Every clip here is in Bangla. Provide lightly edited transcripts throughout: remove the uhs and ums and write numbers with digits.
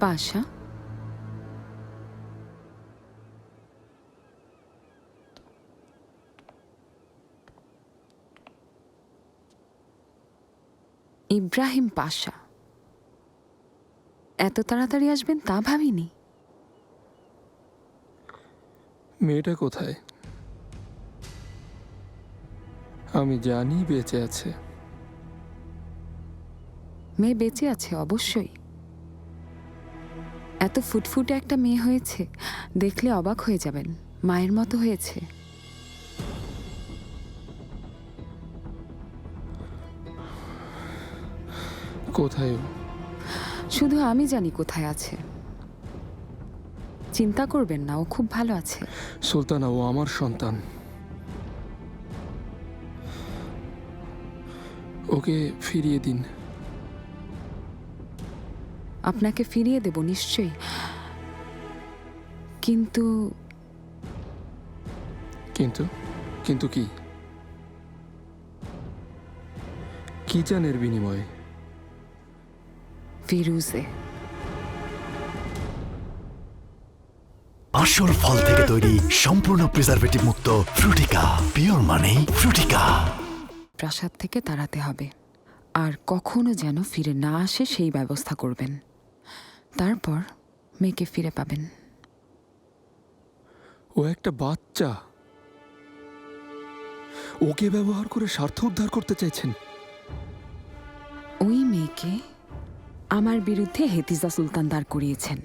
পাশা, ইব্রাহিম পাশা। এত তাড়াতাড়ি আসবেন তা ভাবিনি। মেয়েটা কোথায়? আমি জানি বেঁচে আছে। মেয়ে বেঁচে আছে অবশ্যই। এত ফুটফুটে একটা মেয়ে হয়েছে, দেখলে অবাক হয়ে যাবেন। মায়ের মতো হয়েছে। কোথায় ও? শুধু আমি জানি কোথায় আছে। চিন্তা করবেন না, ও খুব ভালো আছে। সুলতানা, ও আমার সন্তান। ওকে ফিরিয়ে দিন। আপনাকে ফিরিয়ে দেব নিশ্চয়ই, কিন্তু কিন্তু কিন্তু কি? কি চান এর বিনিময়ে? ফিরুজে। আসল ফল থেকে তৈরি, সম্পূর্ণ প্রিজারভেটিভ মুক্ত ফ্রুটিকা। পিওর মানেই ফ্রুটিকা। প্রাসাদ থেকে তাড়াতে হবে, আর কখনো যেন ফিরে না আসে সেই ব্যবস্থা করবেন। তারপর মেয়েকে ফিরে পাবেন। ও একটা বাচ্চা। ওকে ব্যবহার করে স্বার্থ উদ্ধার করতে চাইছেন? ওই মেয়েকে আমার বিরুদ্ধে হেতিজা সুলতান দাঁড় করিয়েছেন।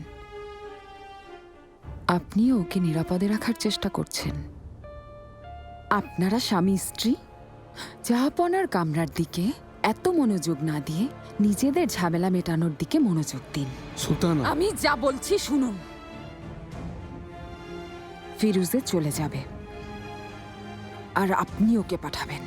আপনিও ওকে নিরাপদে রাখার চেষ্টা করছেন। আপনারা স্বামী স্ত্রী জাহাপনার কামরার দিকে এত মনোযোগ না দিয়ে নিজেদের ঝামেলা মেটানোর দিকে মনোযোগ দিন। সুলতানা, আমি যা বলছি শুনুন। ফিরুজে চলে যাবে, আর আপনি ওকে পাঠাবেন।